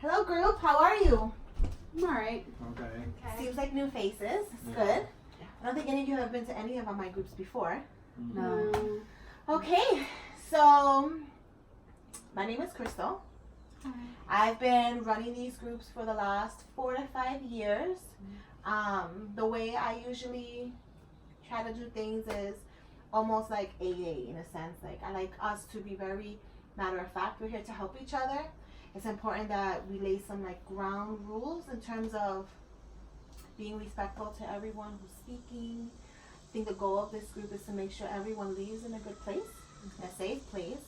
Hello group, how are you? I'm alright. Okay. Seems like new faces. It's good. I don't think any of you have been to any of my groups before. No. Okay, so my name is Crystal. Hi. I've been running these groups for the last 4 to 5 years. The way I usually try to do things is almost like AA in a sense. Like I like us to be very matter of fact. We're here to help each other. It's important that we lay some like ground rules in terms of being respectful to everyone who's speaking. I think the goal of this group is to make sure everyone leaves in a good place, a safe place,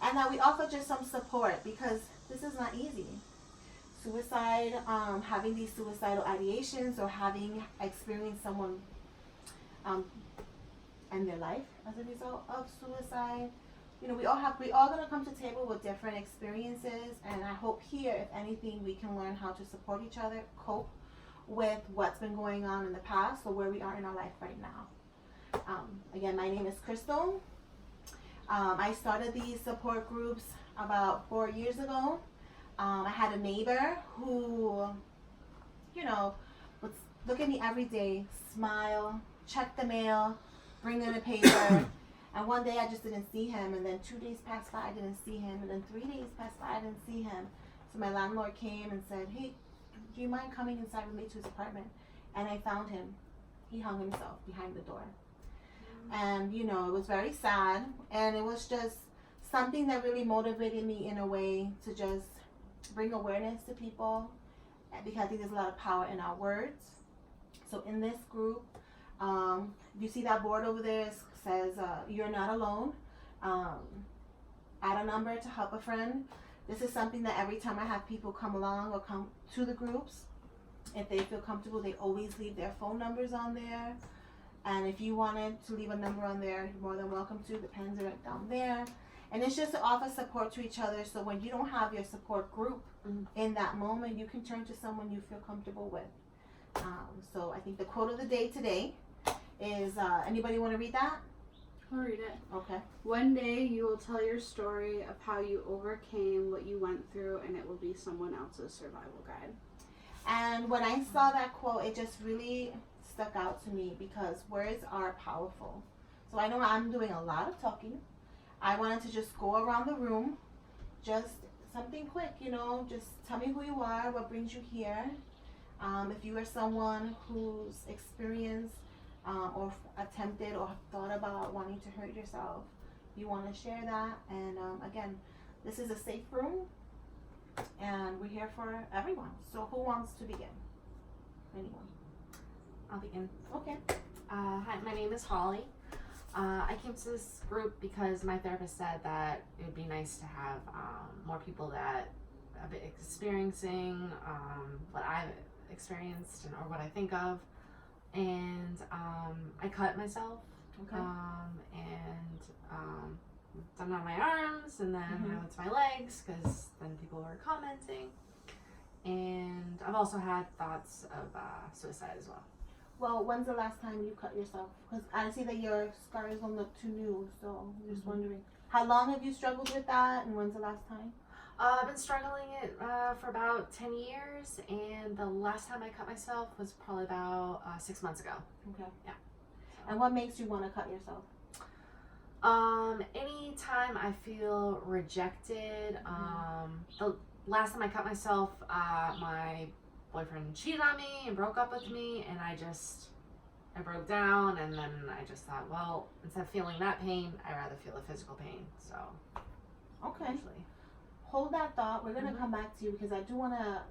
and that we offer just some support because this is not easy. Suicide, having these suicidal ideations or having experienced someone end their life as a result of suicide. You know, we all gonna come to the table with different experiences, and I hope here, if anything, we can learn how to support each other, cope with what's been going on in the past or where we are in our life right now. Again, my name is Crystal. I started these support groups about 4 years ago. I had a neighbor who, you know, would look at me every day, smile, check the mail, bring in a paper. And one day I just didn't see him, and then 2 days passed by, I didn't see him, and then 3 days passed by, I didn't see him. So my landlord came and said, hey, do you mind coming inside with me to his apartment? And I found him. He hung himself behind the door. And, you know, it was very sad, and it was just something that really motivated me in a way to just bring awareness to people, because I think there's a lot of power in our words. So in this group, you see that board over there says you're not alone. Add a number to help a friend. This is something that every time I have people come along or come to the groups, if they feel comfortable, they always leave their phone numbers on there. And if you wanted to leave a number on there, you're more than welcome to. The pens are down there. And it's just to offer support to each other, so when you don't have your support group in that moment, you can turn to someone you feel comfortable with. So I think the quote of the day today is, anybody want to read that? I'll read it. Okay. One day you will tell your story of how you overcame what you went through, and it will be someone else's survival guide. And when I saw that quote, it just really stuck out to me because words are powerful. So I know I'm doing a lot of talking. I wanted to just go around the room, just something quick, you know, just tell me who you are, what brings you here. If you are someone who's experienced or attempted or thought about wanting to hurt yourself, you want to share that. And again, this is a safe room, and we're here for everyone. So who wants to begin? Anyone? I'll begin. Okay. Hi, my name is Holly. I came to this group because my therapist said that it would be nice to have more people that have been experiencing what I've experienced or what I think of. And I cut myself. Okay. And done on my arms, and then I went to my legs because then people were commenting. And I've also had thoughts of suicide as well. Well, when's the last time you cut yourself? Because I see that your scars don't look too new, so I'm just wondering. How long have you struggled with that, and when's the last time? I've been struggling it for about 10 years, and the last time I cut myself was probably about 6 months ago. Okay. Yeah. And what makes you want to cut yourself? Anytime I feel rejected, the last time I cut myself, my boyfriend cheated on me and broke up with me, and I broke down, and then I just thought, well, instead of feeling that pain, I'd rather feel the physical pain. So, Okay. usually. Hold that thought. We're gonna come back to you because I do want to,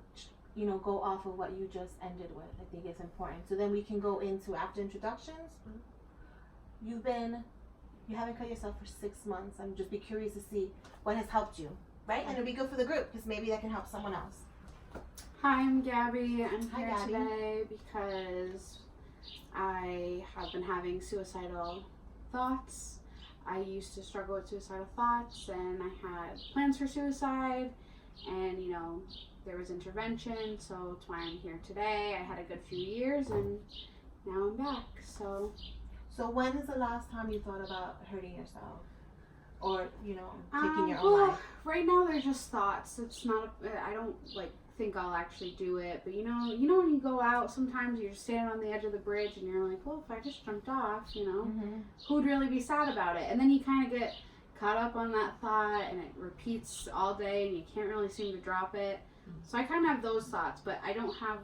you know, go off of what you just ended with. I think it's important. So then we can go into after introductions. You haven't cut yourself for 6 months. I'm just be curious to see what has helped you, right? And it'll be good for the group because maybe that can help someone else. Hi, I'm Gabby. I'm Hi, here Gabby. today because I have been having suicidal thoughts. I used to struggle with suicidal thoughts, and I had plans for suicide, and you know, there was intervention, so that's why I'm here today. I had a good few years, and now I'm back. So when is the last time you thought about hurting yourself? or taking your own well, life? right now they're just thoughts. It's not. I don't think I'll actually do it. But you know when you go out, sometimes you're standing on the edge of the bridge and you're like, well, if I just jumped off, who'd really be sad about it? And then you kind of get caught up on that thought, and it repeats all day, and you can't really seem to drop it. So I kind of have those thoughts, but I don't have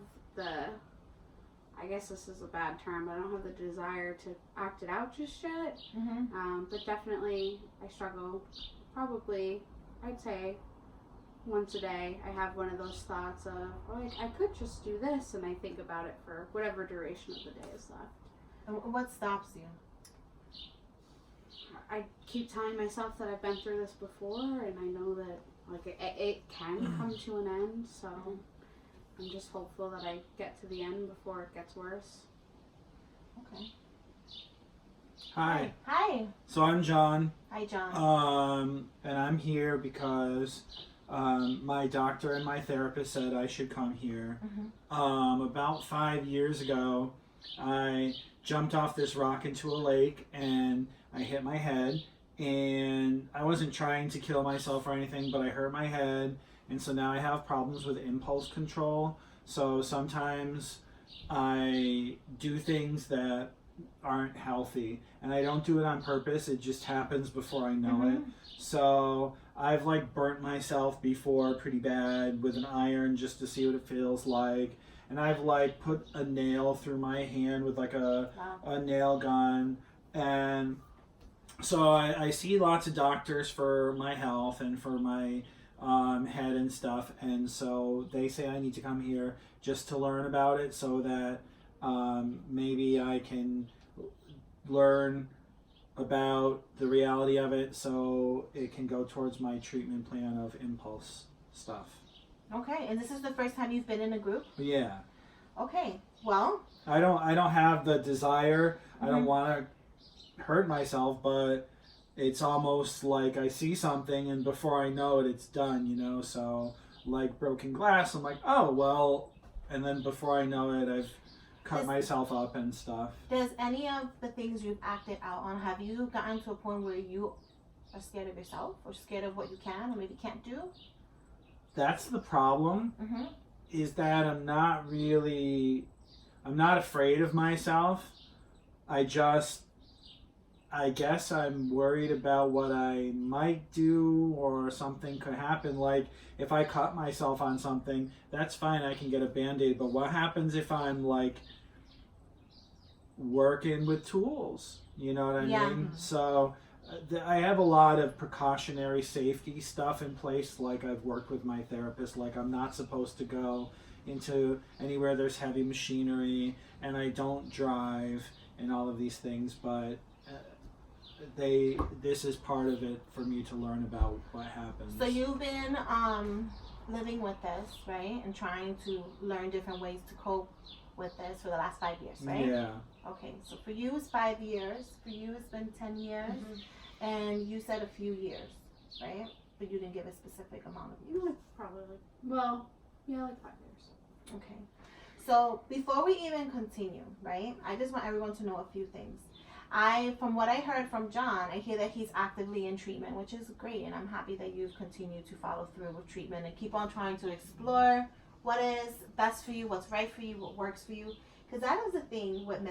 I guess this is a bad term, but I don't have the desire to act it out just yet. But definitely, I struggle. Probably, I'd say, once a day, I have one of those thoughts of, I could just do this, and I think about it for whatever duration of the day is left. And what stops you? I keep telling myself that I've been through this before, and I know that it can come to an end. So I'm just hopeful that I get to the end before it gets worse. Okay. Hi. Hi. So I'm John. Hi, John. And I'm here because my doctor and my therapist said I should come here. About 5 years ago, I jumped off this rock into a lake and I hit my head. And I wasn't trying to kill myself or anything, but I hurt my head. And so now I have problems with impulse control. So sometimes I do things that aren't healthy. And I don't do it on purpose. It just happens before I know it. So I've burnt myself before pretty bad with an iron just to see what it feels like. And I've put a nail through my hand with a nail gun. And so I see lots of doctors for my health and for my head and stuff, and so they say I need to come here just to learn about it so that maybe I can learn about the reality of it so it can go towards my treatment plan of impulse stuff. Okay, and this is the first time you've been in a group? Yeah. Okay, well. I don't have the desire. I don't want to hurt myself, but it's almost like I see something and before I know it, it's done, so broken glass, I'm like, oh, well, and then before I know it, I've cut myself up and stuff. Does any of the things you've acted out on, have you gotten to a point where you are scared of yourself or scared of what you can or maybe can't do? That's the problem, is that I'm not afraid of myself. I guess I'm worried about what I might do or something could happen. If I cut myself on something, that's fine, I can get a Band-Aid. But what happens if I'm working with tools? You know what I mean? So I have a lot of precautionary safety stuff in place. I've worked with my therapist. I'm not supposed to go into anywhere there's heavy machinery, and I don't drive and all of these things, but this is part of it for me to learn about what happens. So you've been living with this, right? And trying to learn different ways to cope with this for the last 5 years, right? Yeah. Okay, so for you it's 5 years. For you it's been 10 years. And you said a few years, right? But you didn't give a specific amount of years. Probably 5 years. Okay. So before we even continue, right? I just want everyone to know a few things. From what I heard from John, I hear that he's actively in treatment, which is great, and I'm happy that you've continued to follow through with treatment and keep on trying to explore what is best for you, what's right for you, what works for you. Because that is the thing with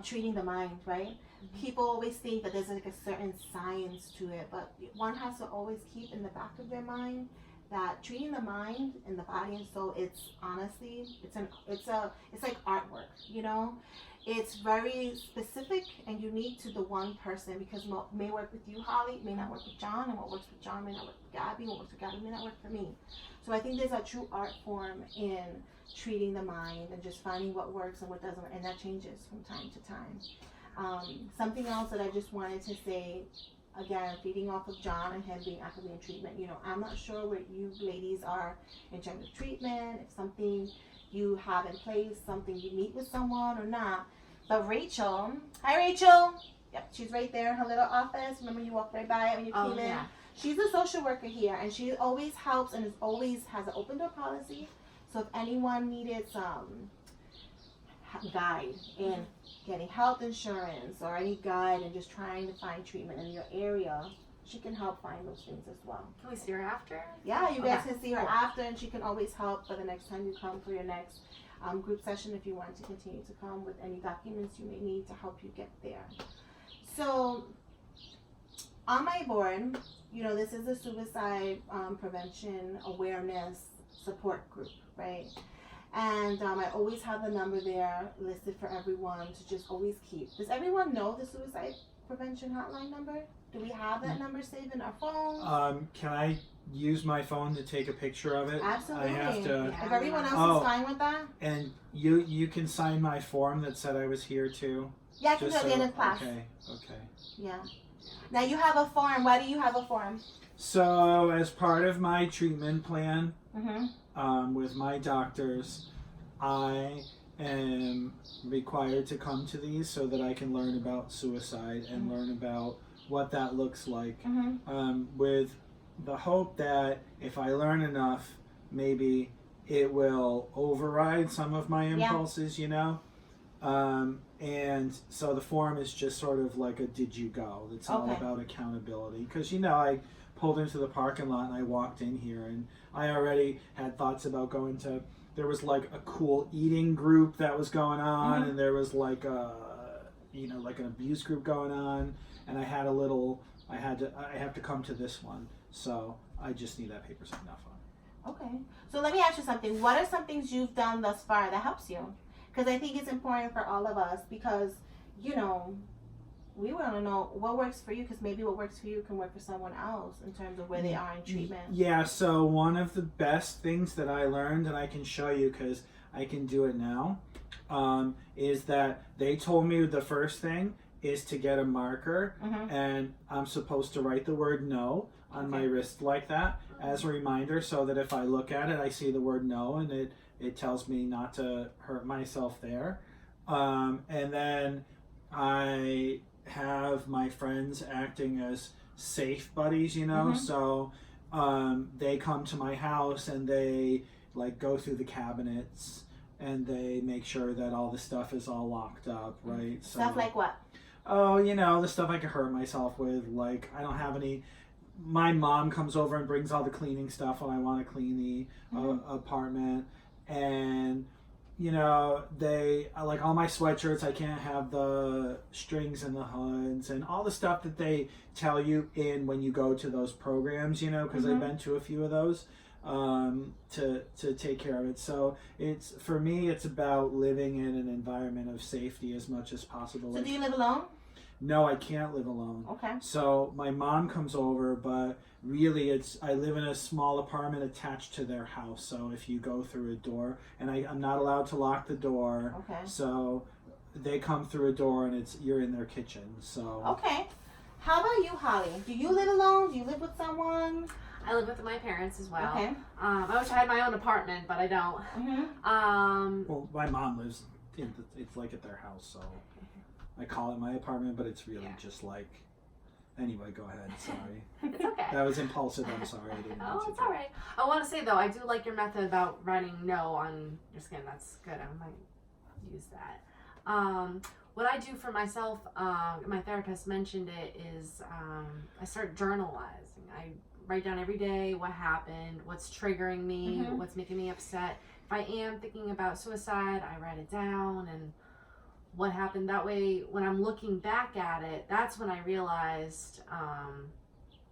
treating the mind, right? People always think that there's a certain science to it, but one has to always keep in the back of their mind that treating the mind and the body and soul, it's honestly, it's like artwork, It's very specific and unique to the one person, because what may work with you, Holly, may not work with John, and what works with John may not work with Gabby, and what works with Gabby may not work for me. So I think there's a true art form in treating the mind and just finding what works and what doesn't, and that changes from time to time. Something else that I just wanted to say, again, feeding off of John and him being actively in treatment, I'm not sure where you ladies are in terms of treatment, if something you have in place, something you meet with someone or not. But Rachel, hi Rachel. Yep, she's right there in her little office. Remember you walked right by it when you came in? She's a social worker here, and she always helps and always has an open door policy. So if anyone needed some guide in getting health insurance or any guide in just trying to find treatment in your area, she can help find those things as well. Can we see her after? Yeah, you guys Okay. can see her after, and she can always help for the next time you come for your next group session if you want to continue to come with any documents you may need to help you get there. So on my board, you know, this is a suicide prevention awareness support group, right? And I always have the number there listed for everyone to just always keep. Does everyone know the suicide prevention hotline number? Do we have that number saved in our phone? Can I use my phone to take a picture of it? Absolutely. I have to. If everyone else is fine with that? And you can sign my form that said I was here too? Yeah, I can do it at the end of class. Okay. Yeah. Now you have a form. Why do you have a form? So as part of my treatment plan, Mm-hmm. with my doctors, I am required to come to these so that I can learn about suicide and learn about what that looks like, with the hope that if I learn enough, maybe it will override some of my impulses, you know? And so the form is just sort of like a did you go? It's all about accountability. Because, you know, I pulled into the parking lot and I walked in here and I already had thoughts about going to, there was like a cool eating group that was going on, and there was like a, you know, like an abuse group going on, and I had a little, I have to come to this one, so I just need that paper signed off on. Okay. So let me ask you something. What are some things you've done thus far that helps you? Because I think it's important for all of us because, you know, we want to know what works for you because maybe what works for you can work for someone else in terms of where they are in treatment. Yeah, so one of the best things that I learned, and I can show you because I can do it now, is that they told me the first thing is to get a marker, and I'm supposed to write the word no on my wrist like that as a reminder so that if I look at it, I see the word no, and it tells me not to hurt myself there. And then I have my friends acting as safe buddies, you know, so they come to my house and they like go through the cabinets and they make sure that all the stuff is all locked up, right? So, Stuff like what? oh, you know, the stuff I could hurt myself with, like I don't have any. My mom comes over and brings all the cleaning stuff when I want to clean the apartment, and you know, they like all my sweatshirts. I can't have the strings and the hoods and all the stuff that they tell you in when you go to those programs, you know, because I've been to a few of those to take care of it. So it's, for me, it's about living in an environment of safety as much as possible. So do you live alone? No, I can't live alone. Okay. So my mom comes over, but really I live in a small apartment attached to their house. So if you go through a door, and I'm not allowed to lock the door. Okay. So they come through a door and you're in their kitchen. So. Okay. How about you, Holly? Do you live alone? Do you live with someone? I live with my parents as well. Okay. I wish I had my own apartment, but I don't. Well, my mom lives it's like at their house, so I call it my apartment, but it's really just like. Anyway, go ahead. Sorry. It's okay. That was impulsive. I'm sorry. I didn't mean to. It's all right. I want to say though, I do like your method about writing no on your skin. That's good. I might use that. What I do for myself, my therapist mentioned it, is I start journalizing. I write down every day what happened, what's triggering me, what's making me upset. If I am thinking about suicide, I write it down and what happened. That way, when I'm looking back at it, that's when I realized,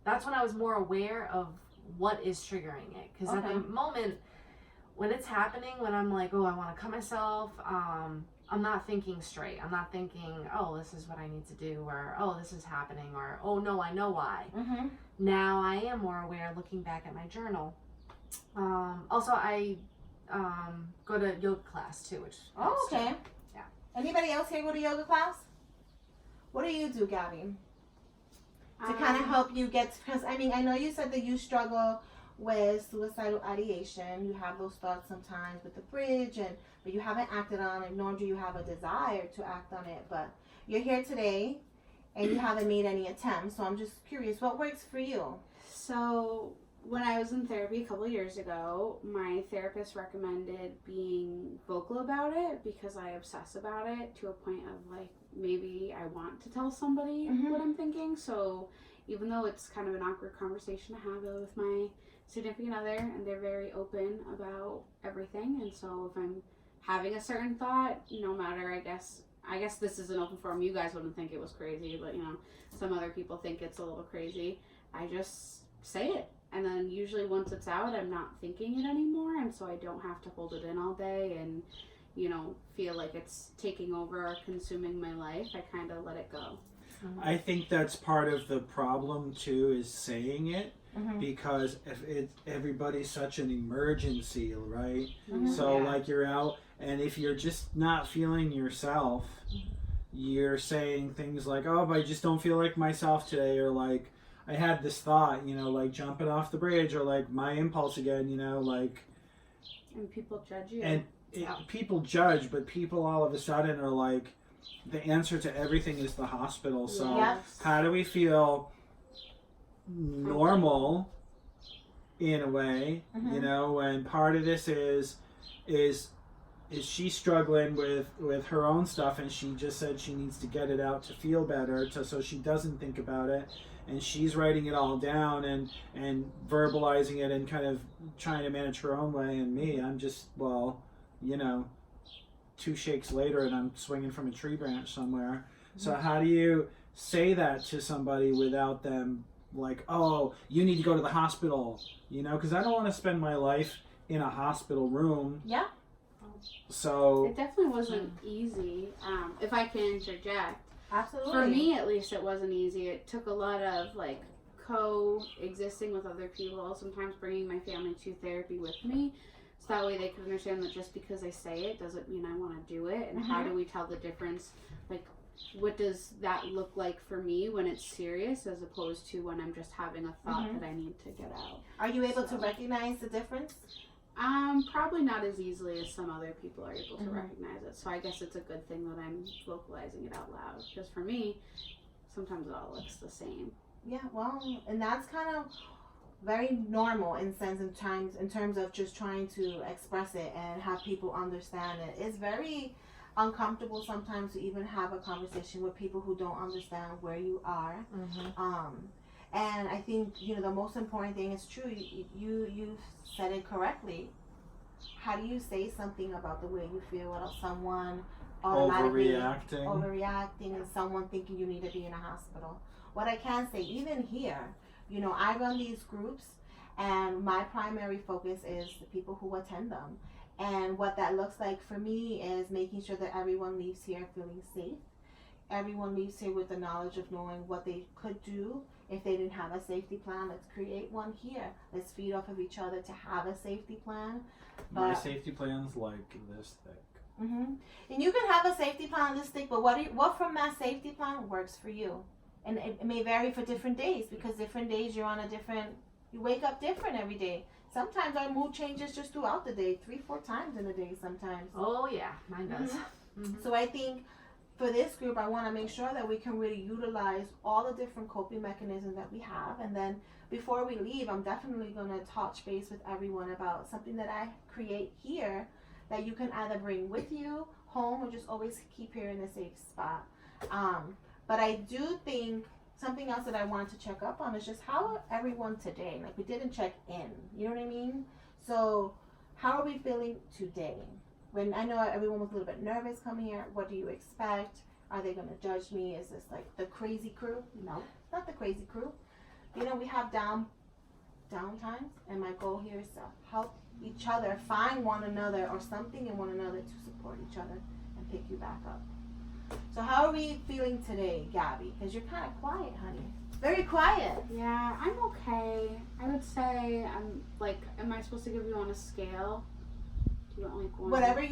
that's when I was more aware of what is triggering it. Because at the moment, when it's happening, when I'm like, oh, I want to cut myself, I'm not thinking straight. I'm not thinking, oh, this is what I need to do, or oh, this is happening, or oh, no, I know why. Now I am more aware looking back at my journal. Also, I go to yoga class too, which Oh, okay. too. Yeah. Anybody else here go to yoga class? What do you do, Gabby? To kind of help you get, because I mean, I know you said that you struggle with suicidal ideation. You have those thoughts sometimes with the bridge, but you haven't acted on it, nor do you have a desire to act on it. But you're here today, and you haven't made any attempts. So I'm just curious, what works for you? So when I was in therapy a couple years ago, my therapist recommended being vocal about it because I obsess about it to a point of like maybe I want to tell somebody what I'm thinking. So even though it's kind of an awkward conversation to have with my significant other, and they're very open about everything, and so if I'm having a certain thought, no matter, I guess this is an open forum, you guys wouldn't think it was crazy, but you know, some other people think it's a little crazy, I just say it. And then usually once it's out, I'm not thinking it anymore, and so I don't have to hold it in all day and, you know, feel like it's taking over or consuming my life. I kind of let it go. I think that's part of the problem too, is saying it, because if everybody's such an emergency, right? So like you're out, and if you're just not feeling yourself, you're saying things like, oh, but I just don't feel like myself today, or like, I had this thought, you know, like jumping off the bridge, or like my impulse again, you know, like. And people judge you. And people judge, but people all of a sudden are like, the answer to everything is the hospital. So how do we feel normal in a way, you know? And part of this is she struggling with her own stuff, and she just said she needs to get it out to feel better, so she doesn't think about it. And she's writing it all down and verbalizing it and kind of trying to manage her own way. And me, I'm just, well, you know, 2 shakes later and I'm swinging from a tree branch somewhere. So how do you say that to somebody without them like, oh, you need to go to the hospital, you know? Because I don't want to spend my life in a hospital room. Yeah. So it definitely wasn't easy, if I can interject. Absolutely. For me, at least, it wasn't easy. It took a lot of like coexisting with other people, sometimes bringing my family to therapy with me, so that way they could understand that just because I say it doesn't mean I want to do it. And how do we tell the difference? Like, what does that look like for me when it's serious, as opposed to when I'm just having a thought that I need to get out? Are you able to recognize the difference? Probably not as easily as some other people are able to recognize it. So I guess it's a good thing that I'm vocalizing it out loud. Because for me, sometimes it all looks the same. Yeah, well, and that's kind of very normal in terms of just trying to express it and have people understand it. It's very uncomfortable sometimes to even have a conversation with people who don't understand where you are. And I think, you know, the most important thing is true. You said it correctly. How do you say something about the way you feel without someone automatically overreacting and someone thinking you need to be in a hospital? What I can say, even here, you know, I run these groups, and my primary focus is the people who attend them. And what that looks like for me is making sure that everyone leaves here feeling safe. Everyone leaves here with the knowledge of knowing what they could do. If they didn't have a safety plan, let's create one here. Let's feed off of each other to have a safety plan. My safety plan's like this thick. And you can have a safety plan this thick, but what from that safety plan works for you? And it may vary for different days, because different days you wake up different every day. Sometimes our mood changes just throughout the day, 3-4 times in a day sometimes. Oh yeah, mine does. So I think for this group, I want to make sure that we can really utilize all the different coping mechanisms that we have. And then before we leave, I'm definitely going to touch base with everyone about something that I create here that you can either bring with you home or just always keep here in a safe spot. But I do think something else that I wanted to check up on is just how everyone today, like we didn't check in, you know what I mean? So how are we feeling today? When I know everyone was a little bit nervous coming here, what do you expect? Are they going to judge me? Is this like the crazy crew? No, it's not the crazy crew. You know, we have down times, and my goal here is to help each other find one another or something in one another to support each other and pick you back up. So how are we feeling today, Gabby? Because you're kind of quiet, honey. Very quiet. Yeah, I'm okay. I would say I'm like, am I supposed to give you on a scale? Do you want like one? Whatever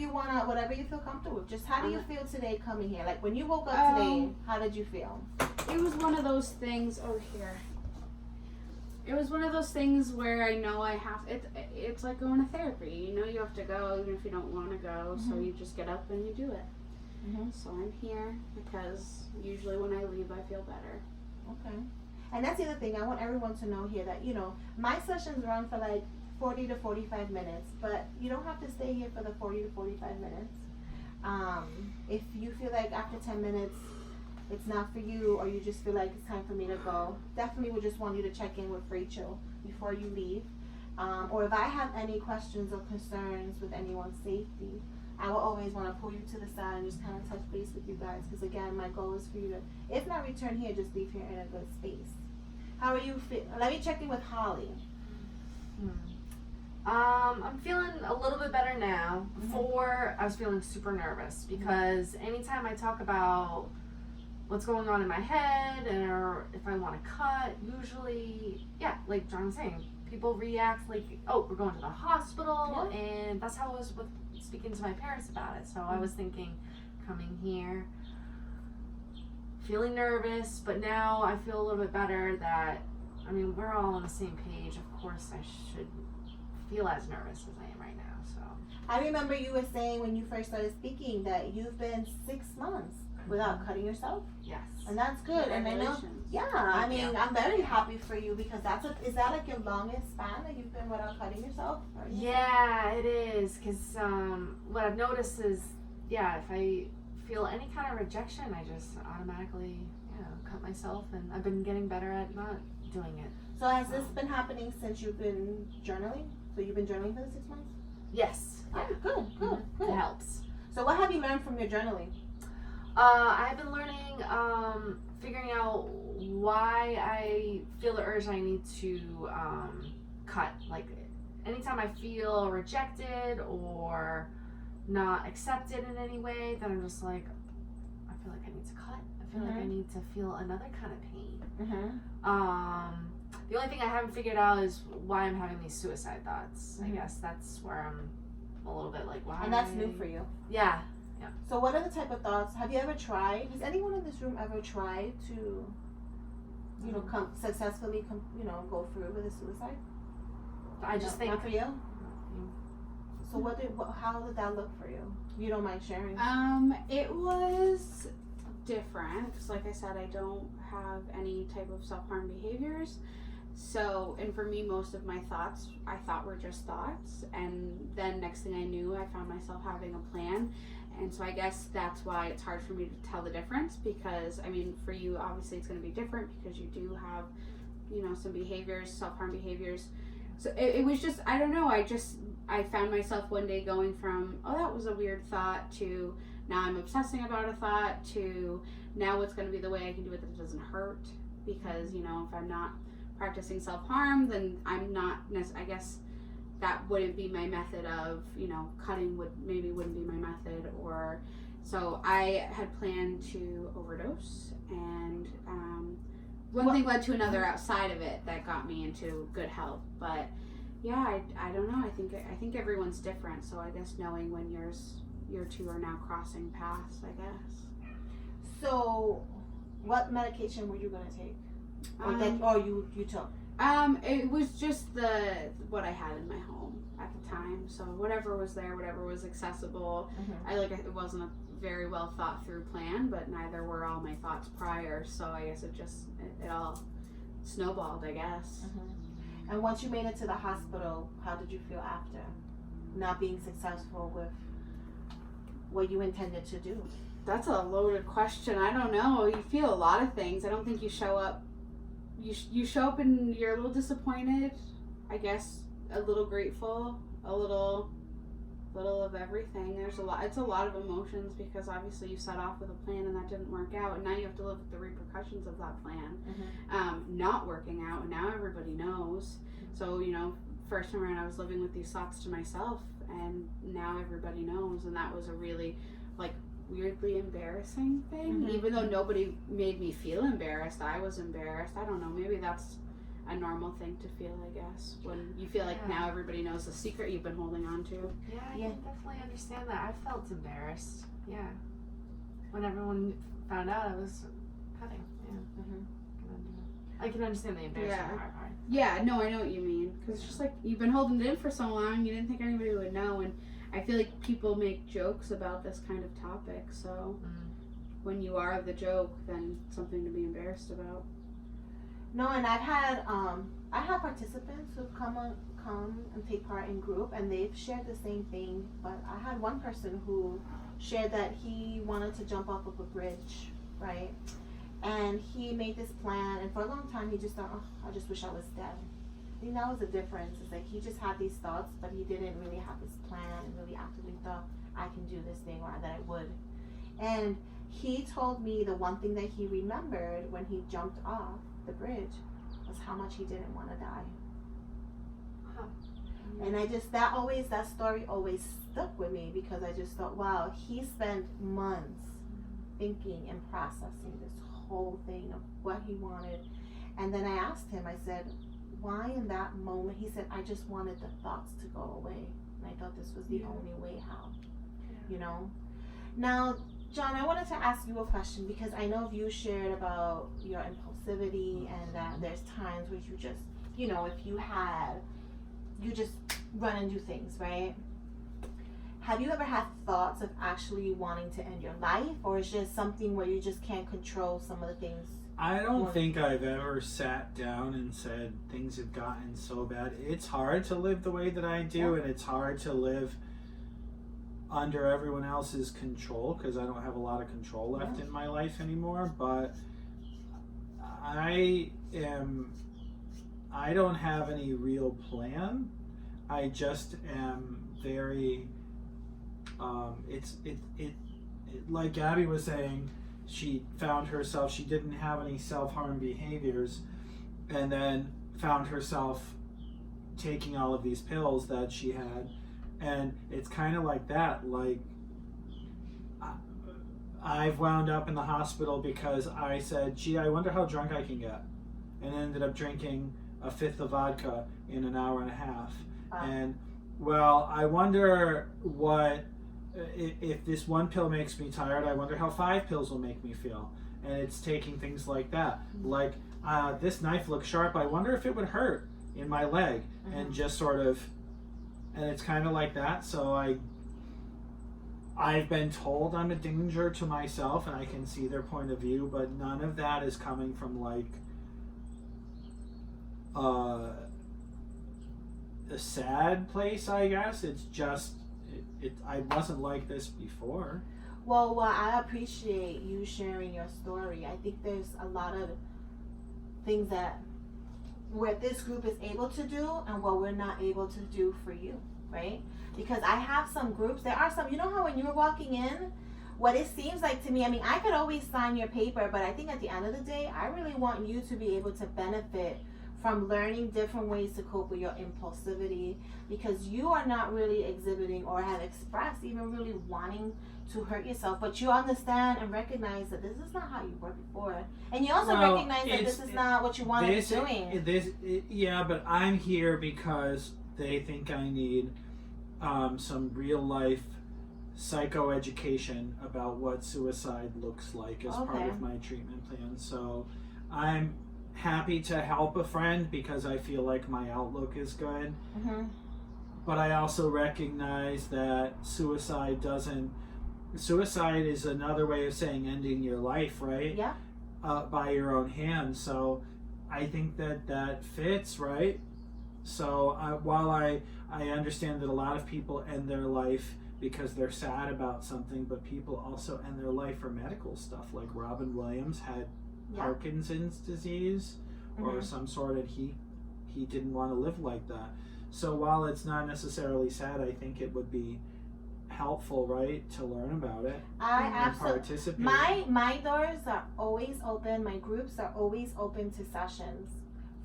you feel comfortable with. Just how do you feel today coming here? Like when you woke up today, how did you feel? It was one of those things over here. It was one of those things where I know I have, it's like going to therapy. You know you have to go even if you don't want to go, so you just get up and you do it. So I'm here because usually when I leave I feel better. Okay. And that's the other thing. I want everyone to know here that, you know, my sessions run for like 40 to 45 minutes, but you don't have to stay here for the 40 to 45 minutes. If you feel like after 10 minutes it's not for you, or you just feel like it's time for me to go, definitely would just want you to check in with Rachel before you leave. Or if I have any questions or concerns with anyone's safety, I will always want to pull you to the side and just kind of touch base with you guys, because again, my goal is for you to, if not return here, just leave here in a good space. How are you let me check in with Holly. I'm feeling a little bit better now. Before, I was feeling super nervous because anytime I talk about what's going on in my head, or if I want to cut, usually, like John was saying, people react like, oh, we're going to the hospital, and that's how I was with speaking to my parents about it. So I was thinking, coming here, feeling nervous, but now I feel a little bit better that, I mean, we're all on the same page. Of course, I should feel as nervous as I am right now. So I remember you were saying when you first started speaking that you've been 6 months without cutting yourself. yes, And that's good. And I know, I mean, I'm very happy for you, because is that like your longest span that you've been without cutting yourself? Yeah, it is, because what I've noticed is, if I feel any kind of rejection, I just automatically cut myself, and I've been getting better at not doing it. So has this been happening since you've been journaling? So you've been journaling for the 6 months? Yes. Yeah. Oh, good. It helps. So what have you learned from your journaling? I've been learning, figuring out why I feel the urge I need to cut. Like, anytime I feel rejected or not accepted in any way, then I'm just like, I feel like I need to cut. I feel like I need to feel another kind of pain. The only thing I haven't figured out is why I'm having these suicide thoughts. I guess that's where I'm a little bit like, why? And that's new for you. Yeah. So what are the type of thoughts? Have you ever tried? Has anyone in this room ever tried to, successfully, go through with a suicide? I just think. Not for you? So how did that look for you? If you don't mind sharing. It was different, because like I said, I don't have any type of self-harm behaviors. So, and for me, most of my thoughts I thought were just thoughts, and then next thing I knew, I found myself having a plan. And so I guess that's why it's hard for me to tell the difference, because I mean, for you obviously it's going to be different because you do have, some behaviors, self-harm behaviors. So it was just, I don't know, I found myself one day going from, oh, that was a weird thought, to now I'm obsessing about a thought, to now what's going to be the way I can do it that it doesn't hurt, because if I'm not practicing self-harm, then I'm not I guess that wouldn't be my method of, cutting wouldn't be my method. Or so I had planned to overdose, and one thing led to another outside of it that got me into good health. But yeah, I don't know, I think everyone's different, so I guess knowing when your two are now crossing paths, I guess. So what medication were you going to take? You took? It was just what I had in my home at the time. So whatever was there, whatever was accessible. It wasn't a very well thought through plan, but neither were all my thoughts prior. So I guess it all snowballed, I guess. And once you made it to the hospital, how did you feel after not being successful with what you intended to do? That's a loaded question. I don't know. You feel a lot of things. I don't think you show up. You show up and you're a little disappointed, I guess, a little grateful, a little of everything. It's a lot of emotions, because obviously you set off with a plan and that didn't work out, and now you have to live with the repercussions of that plan not working out, and now everybody knows. So first time around I was living with these thoughts to myself, and now everybody knows, and that was a really weirdly embarrassing thing. Even though nobody made me feel embarrassed, I was embarrassed. I don't know, maybe that's a normal thing to feel, I guess, when you feel like now everybody knows the secret you've been holding on to. Yeah, I can definitely understand that. I felt embarrassed. Yeah, when everyone found out I was cutting. I can understand the embarrassment part. Yeah, no, I know what you mean, because it's just like you've been holding it in for so long, you didn't think anybody would know. And I feel like people make jokes about this kind of topic, so when you are the joke, then something to be embarrassed about. No, and I had participants who've come and take part in group, and they've shared the same thing. But I had one person who shared that he wanted to jump off of a bridge, right? And he made this plan, and for a long time he just thought, oh, I just wish I was dead. I think that was the difference. It's like he just had these thoughts, but he didn't really have this plan and really actively thought, I can do this thing, or that I would. And he told me the one thing that he remembered when he jumped off the bridge was how much he didn't want to die. Huh. And I just, that story always stuck with me, because I just thought, wow, he spent months thinking and processing this whole thing of what he wanted. And then I asked him, I said, why in that moment? He said, I just wanted the thoughts to go away. And I thought this was the only way how, you know? Now, John, I wanted to ask you a question, because I know you shared about your impulsivity and that there's times where you just, you know, if you just run and do things, right? Have you ever had thoughts of actually wanting to end your life, or is just something where you just can't control some of the things? I don't think I've ever sat down and said things have gotten so bad. It's hard to live the way that I do, and it's hard to live under everyone else's control, because I don't have a lot of control left in my life anymore. But I don't have any real plan. I just am very like Gabby was saying, she found herself, she didn't have any self-harm behaviors, and then found herself taking all of these pills that she had. And it's kind of like that. Like, I've wound up in the hospital because I said, gee, I wonder how drunk I can get, and ended up drinking a fifth of vodka in an hour and a half. And, well, I wonder what, if this one pill makes me tired, I wonder how 5 pills will make me feel. And it's taking things like that. Like, this knife looks sharp, I wonder if it would hurt in my leg. And just sort of, and it's kind of like that. So I've been told I'm a danger to myself, and I can see their point of view, but none of that is coming from like a sad place, I guess. It's just I wasn't like this before. Well, I appreciate you sharing your story. I think there's a lot of things that what this group is able to do and what we're not able to do for you, right? Because I have some groups, there are some, you know how when you're walking in, what it seems like to me, I mean, I could always sign your paper, but I think at the end of the day, I really want you to be able to benefit from learning different ways to cope with your impulsivity, because you are not really exhibiting or have expressed even really wanting to hurt yourself, but you understand and recognize that this is not how you were before, and you also recognize that this is not what you wanted to be doing. Yeah, but I'm here because they think I need some real life psychoeducation about what suicide looks like as part of my treatment plan. So I'm happy to help a friend because I feel like my outlook is good. But I also recognize that suicide is another way of saying ending your life, right? Yeah. By your own hand. So I think that fits, right? So while I understand that a lot of people end their life because they're sad about something, but people also end their life for medical stuff. Like Robin Williams had Parkinson's disease or some sort of, he didn't want to live like that. So while it's not necessarily sad, I think it would be helpful, right, to learn about it and participate. My doors are always open. My groups are always open to sessions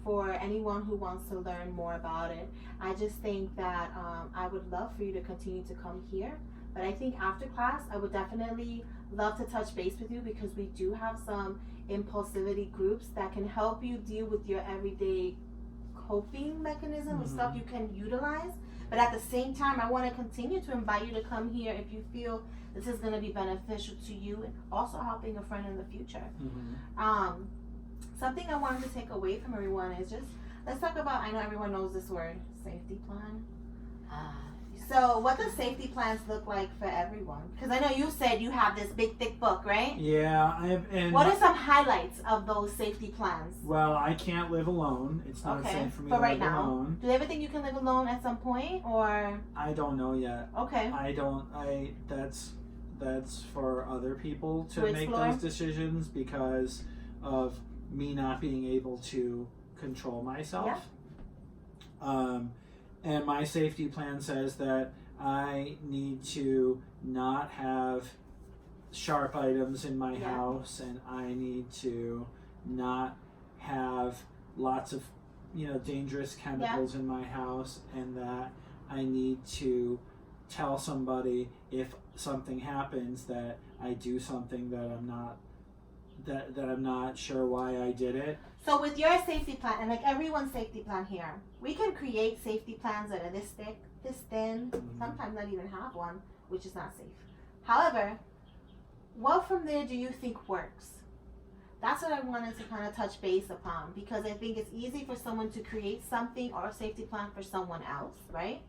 for anyone who wants to learn more about it. I just think that I would love for you to continue to come here, but I think after class I would definitely love to touch base with you, because we do have some impulsivity groups that can help you deal with your everyday coping mechanism with stuff you can utilize. But at the same time, I want to continue to invite you to come here if you feel this is going to be beneficial to you and also helping a friend in the future. Something I wanted to take away from everyone is just, let's talk about, I know everyone knows this word, safety plan. So what does safety plans look like for everyone? Because I know you said you have this big thick book, right? Yeah, and What are some highlights of those safety plans? well, I can't live alone. It's not Okay, safe for me for to right live now. alone. Do you ever think you can live alone at some point, or I don't know yet. okay? That's for other people to To make explore? those decisions because of me not being able to control myself. And my safety plan says that I need to not have sharp items in my Yeah. house, and I need to not have lots of dangerous chemicals in my house, and that I need to tell somebody if something happens that I do something that I'm not sure why I did it. So with your safety plan, and like everyone's safety plan here, we can create safety plans that are this thick, this thin, sometimes not even have one, which is not safe. However, what from there do you think works? That's what I wanted to kind of touch base upon, because I think it's easy for someone to create something or a safety plan for someone else, right?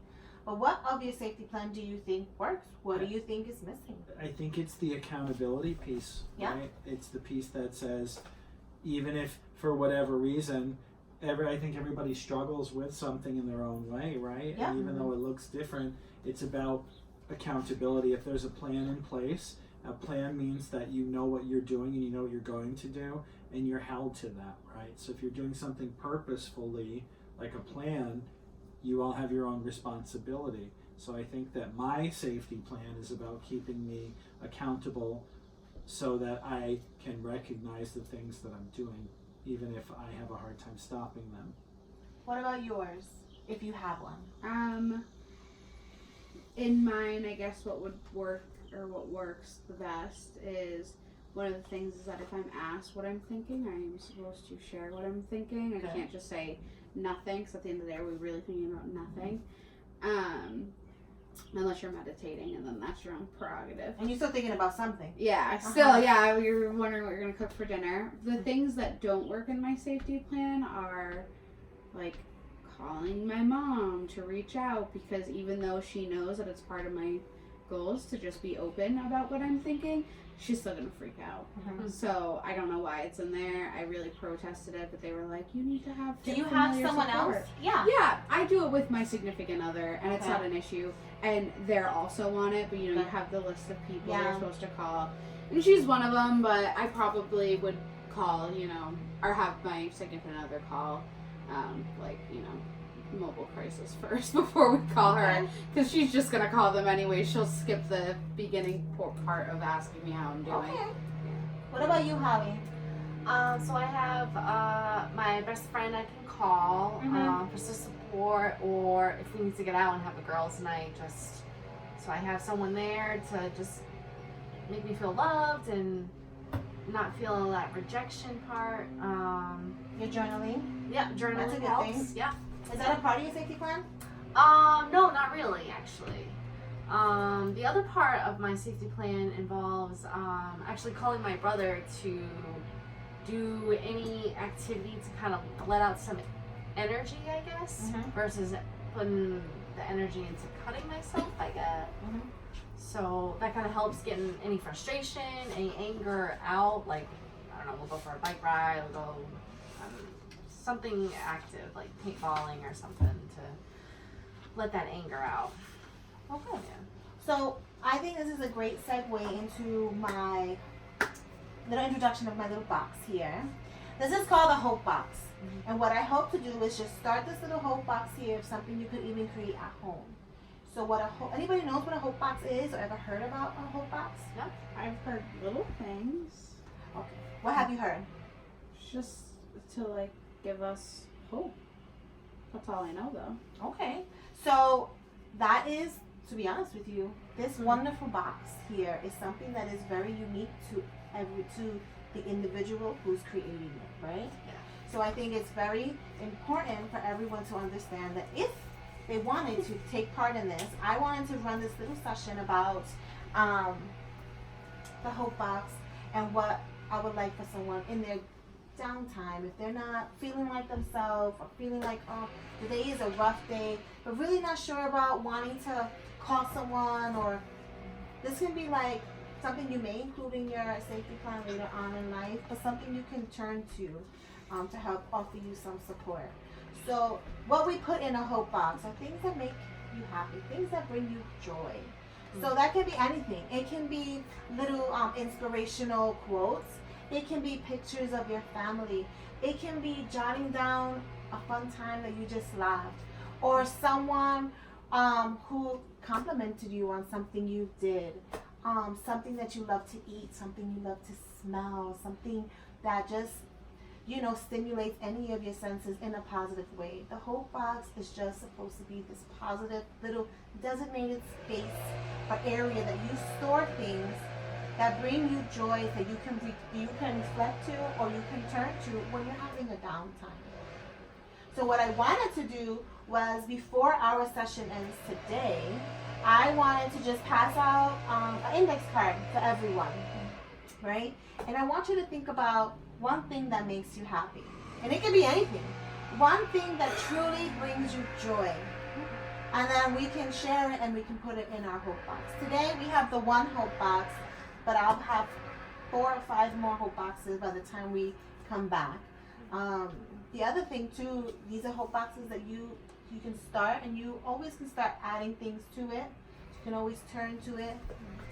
But what of your safety plan do you think works? What do you think is missing? I think it's the accountability piece, Yeah. right? It's the piece that says, even if for whatever reason, I think everybody struggles with something in their own way, right? Yeah. And even though it looks different, it's about accountability. If there's a plan in place, a plan means that you know what you're doing and you know what you're going to do, and you're held to that, right? So if you're doing something purposefully, like a plan, you all have your own responsibility. So I think that my safety plan is about keeping me accountable so that I can recognize the things that I'm doing, even if I have a hard time stopping them. What about yours, if you have one? In mine, I guess what would work or what works the best is one of the things is that if I'm asked what I'm thinking, I am supposed to share what I'm thinking. I can't just say nothing, because at the end of the day, we're really thinking about nothing. Unless you're meditating, and then that's your own prerogative. And you're still thinking about something. Yeah, still, you're wondering what you're going to cook for dinner. The things that don't work in my safety plan are, like, calling my mom to reach out, because even though she knows that it's part of my goals to just be open about what I'm thinking, she's still gonna freak out. So I don't know why it's in there. I really protested it, but they were like, you need to have Do you have familiar someone support. else? Yeah. Yeah, I do it with my significant other, and it's Okay. not an issue. And they're also on it, but you know, you have the list of people you're supposed to call. And she's one of them, but I probably would call, or have my significant other call, mobile crisis first before we call her, because she's just gonna call them anyway. She'll skip the beginning part of asking me how I'm doing. Okay. What about you, Holly? So I have my best friend I can call for some support, or if we need to get out and have a girls' night, just so I have someone there to just make me feel loved and not feel that rejection part. You're journaling? Yeah, journaling That's a good helps. thing. Yeah. Is that a part of your safety plan? No, not really, actually. The other part of my safety plan involves actually calling my brother to do any activity to kind of let out some energy, I guess, versus putting the energy into cutting myself, I guess. So that kind of helps getting any frustration, any anger out. Like, I don't know, we'll go for a bike ride, we'll go something active, like paintballing or something, to let that anger out. Okay. Yeah. So I think this is a great segue into my little introduction of my little box here. This is called the Hope Box. And what I hope to do is just start this little Hope Box here of something you could even create at home. So anybody knows what a Hope Box is or ever heard about a Hope Box? Yeah. I've heard little things. Okay. What have you heard? Just to give us hope. That's all I know, though. Okay. So that is, to be honest with you, this wonderful box here is something that is very unique to the individual who's creating it, right? Yeah. So I think it's very important for everyone to understand that if they wanted to take part in this, I wanted to run this little session about the Hope Box and what I would like for someone in their downtime, if they're not feeling like themselves or feeling like, oh, the day is a rough day, but really not sure about wanting to call someone, or this can be like something you may include in your safety plan later on in life, but something you can turn to help offer you some support. So what we put in a hope box are things that make you happy, things that bring you joy. So that can be anything. It can be little inspirational quotes. It can be pictures of your family. It can be jotting down a fun time that you just laughed, or someone who complimented you on something you did, something that you love to eat, something you love to smell, something that just, you know, stimulates any of your senses in a positive way. The hope box is just supposed to be this positive little designated space or area that you store things that bring you joy, that you can reflect to, or you can turn to when you're having a downtime. So what I wanted to do was, before our session ends today, I wanted to just pass out an index card to everyone, right? And I want you to think about one thing that makes you happy. And it can be anything. One thing that truly brings you joy. And then we can share it and we can put it in our hope box. Today we have the one hope box, but I'll have 4 or 5 more hope boxes by the time we come back. The other thing too, these are hope boxes that you can start, and you always can start adding things to it. You can always turn to it.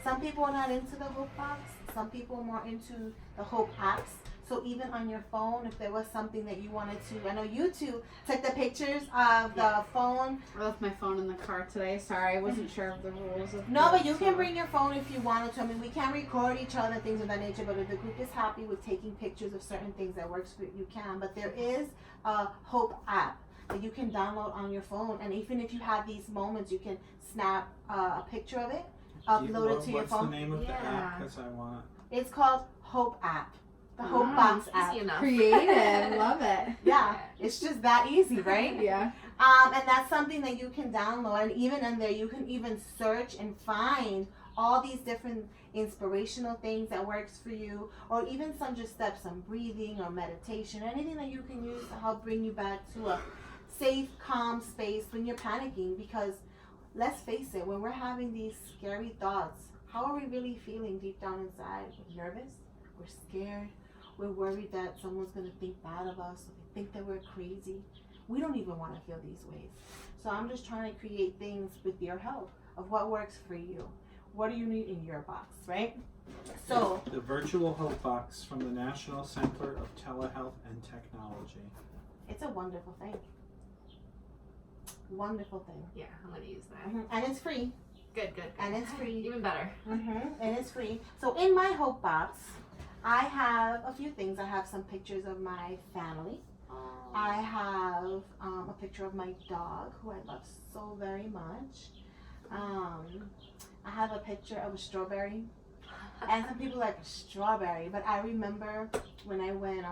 Some people are not into the hope box. Some people are more into the hope apps. So even on your phone, if there was something that you wanted to, I know you two took the pictures of the phone. I left my phone in the car today. Sorry, I wasn't sure of the rules of No, but you so. can bring your phone if you wanted to. I mean, we can record each other, things of that nature, but if the group is happy with taking pictures of certain things that works for you, you can. But there is a Hope app that you can download on your phone, and even if you have these moments, you can snap a picture of it, upload it to your phone. What's the name of the Yeah. app? Because I want. It's called Hope app. The Hope Box app. Easy enough. Creative, love it. Yeah, it's just that easy, right? Yeah. And that's something that you can download, and even in there, you can even search and find all these different inspirational things that works for you, or even some just steps on breathing or meditation, anything that you can use to help bring you back to a safe, calm space when you're panicking. Because let's face it, when we're having these scary thoughts, how are we really feeling deep down inside? We're nervous, we're scared, we're worried that someone's going to think bad of us, or they think that we're crazy. We don't even want to feel these ways. So I'm just trying to create things with your help of what works for you. What do you need in your box, right? So The virtual hope box from the National Center of Telehealth and Technology. it's a wonderful thing. Wonderful thing. Yeah, I'm gonna use that. And it's free. Good, good, good. And it's free. Even better. And it's free. So in my hope box, I have a few things. I have some pictures of my family. I have a picture of my dog, who I love so very much. I have a picture of a strawberry. And some people like strawberry, but I remember when I went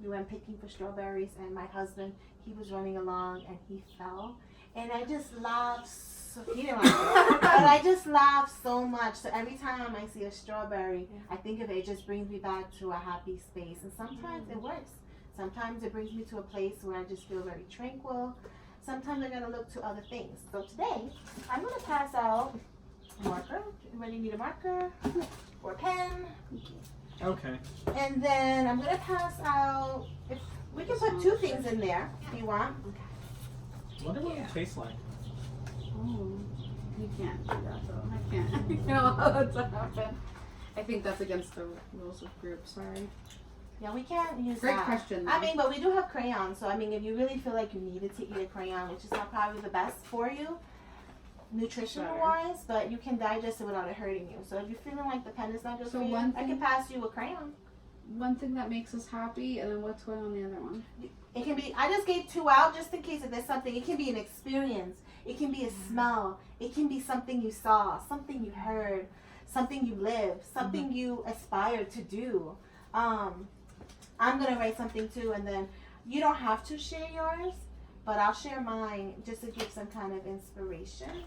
we went picking for strawberries, and my husband, he was running along and he fell, and I just laughed. He didn't like it, but I just laughed so much. So every time I see a strawberry, I think of it. It just brings me back to a happy space, and sometimes it works. Sometimes it brings me to a place where I just feel very tranquil. Sometimes I gotta look to other things. So today, I'm gonna pass out a marker. Anybody need a marker or a pen? Okay. And then I'm gonna pass out. If we can put 2 things in there, if you want. Wonder what it tastes like. Oh, you can't do that though. I can't. You know how that's happen. I think that's against the rules of group. Sorry. Yeah, we can't use Great that. question. I mean, but we do have crayons. So I mean, if you really feel like you needed to eat a crayon, which is not probably the best for you, nutritional wise, but you can digest it without it hurting you. So if you're feeling like the pen is not good So for you, one I can thing- pass you a crayon. One thing that makes us happy, and then what's going on the other one? It can be, I just gave 2 out just in case if there's something. It can be an experience. It can be a smell. It can be something you saw, something you heard, something you lived, something you aspired to do. I'm going to write something too, and then you don't have to share yours, but I'll share mine just to give some kind of inspiration.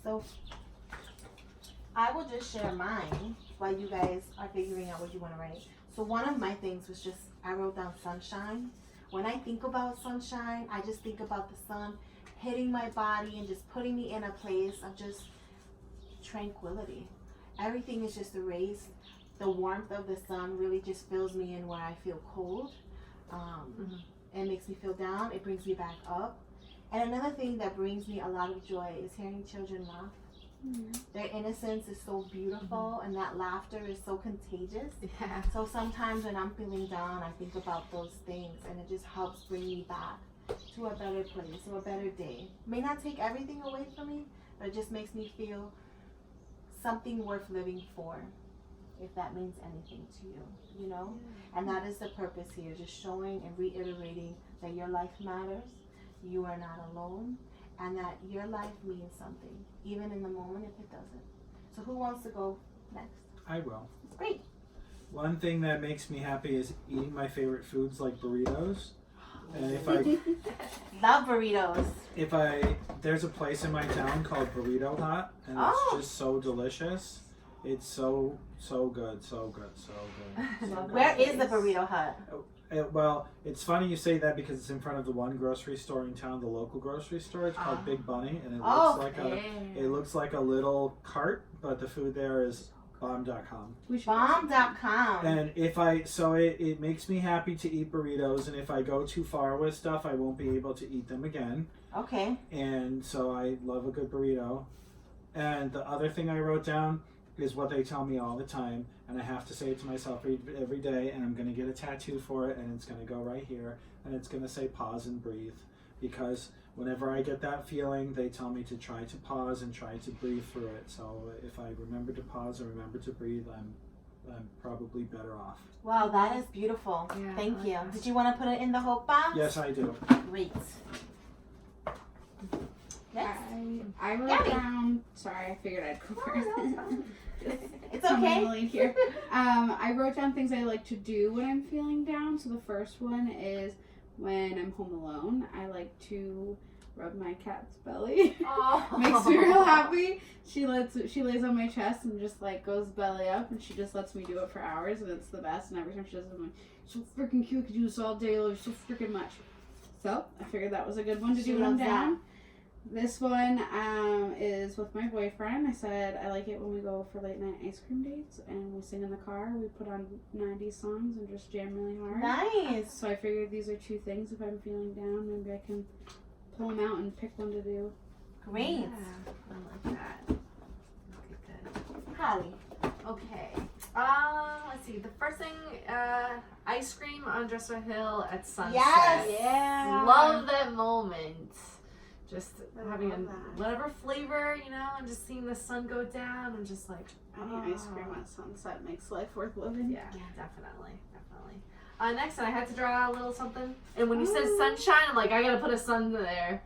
So I will just share mine while you guys are figuring out what you want to write. So one of my things was just, I wrote down sunshine. When I think about sunshine, I just think about the sun hitting my body and just putting me in a place of just tranquility. Everything is just erased. The warmth of the sun really just fills me in where I feel cold. It makes me feel down. It brings me back up. And another thing that brings me a lot of joy is hearing children laugh. Their innocence is so beautiful, and that laughter is so contagious. Yeah. So sometimes when I'm feeling down, I think about those things, and it just helps bring me back to a better place or a better day. May not take everything away from me, but it just makes me feel something worth living for, if that means anything to you, you know? And that is the purpose here, just showing and reiterating that your life matters, you are not alone, and that your life means something, even in the moment if it doesn't. So who wants to go next? I will. Great. One thing that makes me happy is eating my favorite foods like burritos. And Love burritos. there's a place in my town called Burrito Hut, and it's just so delicious. It's so good, so good, so good. Where is the Burrito Hut? Well, it's funny you say that because it's in front of the one grocery store in town, the local grocery store. It's called Big Bunny, and it looks like a little cart, but the food there is bomb.com. Bomb.com. And it makes me happy to eat burritos, and if I go too far with stuff, I won't be able to eat them again. Okay. And so I love a good burrito. And the other thing I wrote down is what they tell me all the time, and I have to say it to myself every day, and I'm going to get a tattoo for it, and it's going to go right here, and it's going to say pause and breathe, because whenever I get that feeling, they tell me to try to pause and try to breathe through it. So if I remember to pause and remember to breathe, I'm probably better off. Wow, that is beautiful. Yeah, Thank you. that. Did you want to put it in the hope box? Yes, I do. Great. Next. I wrote Gabby. down. Sorry, I figured I'd go first. It's okay. Late here. I wrote down things I like to do when I'm feeling down. So the first one is when I'm home alone. I like to rub my cat's belly. Oh. Makes me real happy. She lays on my chest and just like goes belly up, and she just lets me do it for hours, and it's the best. And every time she does it, I'm like, so freaking cute. Could do this all day. Love you so freaking much. So I figured that was a good one to do when I'm down. This one is with my boyfriend. I said I like it when we go for late night ice cream dates and we sing in the car. We put on 90s songs and just jam really hard. Nice. So I figured these are two things. If I'm feeling down, maybe I can pull them out and pick one to do. Great. Yeah, I like that. Okay, good. Holly. Okay. Let's see. The first thing, ice cream on Dresser Hill at sunset. Yes. Yeah. Love that moment. Just having love that. whatever flavor, you know, and just seeing the sun go down. I'm just like, Any ice cream at sunset makes life worth living. yeah, definitely. Next, I had to draw a little something. And when you said sunshine, I'm like, I gotta put a sun there.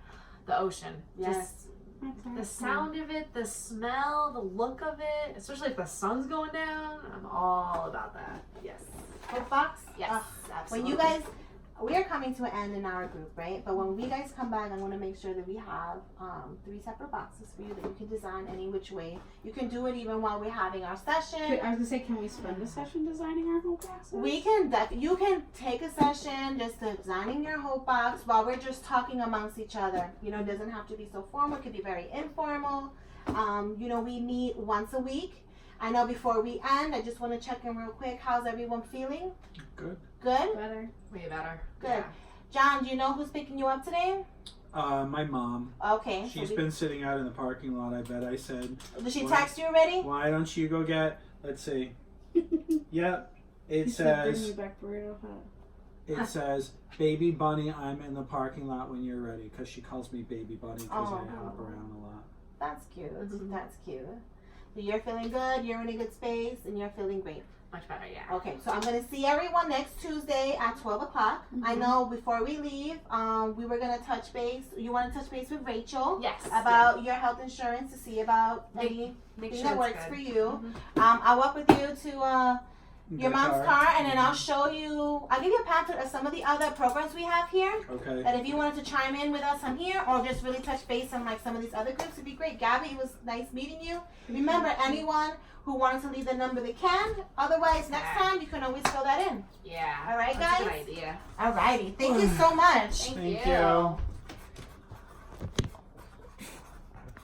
The ocean. Yes. Just the sound of it, the smell, the look of it, especially if the sun's going down. I'm all about that. Yes. Hope box? Yes. When you guys, we are coming to an end in our group, right? But when we guys come back, I'm going to make sure that we have 3 separate boxes for you that you can design any which way. You can do it even while we're having our session. I was gonna say, can we spend a session designing our whole boxes? We can, you can take a session just designing your hope box while we're just talking amongst each other. You know, it doesn't have to be so formal. It could be very informal. You know, we meet once a week. I know before we end, I just want to check in real quick. How's everyone feeling? Good. Good? Better. Way better. Good. Yeah. John, do you know who's picking you up today? My mom. Okay. She's been sitting out in the parking lot, I bet. I said, Did she text you already? why don't you go get, let's see. Yep. It He said, bring says, me back Burrito Hut. it says, Baby Bunny, I'm in the parking lot when you're ready. Because she calls me Baby Bunny because I hop around a lot. That's cute. Mhm. That's cute. So you're feeling good, you're in a good space, and you're feeling great. Much better, yeah. Okay, so I'm going to see everyone next Tuesday at 12 o'clock. I know before we leave, we were going to touch base. You want to touch base with Rachel? Yes. About your health insurance to see about anything Make sure that it's works good. for you. Mhm. I'll work with you to your mom's car, and then I'll show you. I'll give you a pamphlet of some of the other programs we have here. Okay. That if you wanted to chime in with us on here, or just really touch base on like some of these other groups, it'd be great. Gabby, it was nice meeting you. Remember, anyone who wanted to leave the number, they can. Otherwise, next time you can always fill that in. Yeah. All right, That's guys. a good idea. All righty. Thank you so much. Thank you.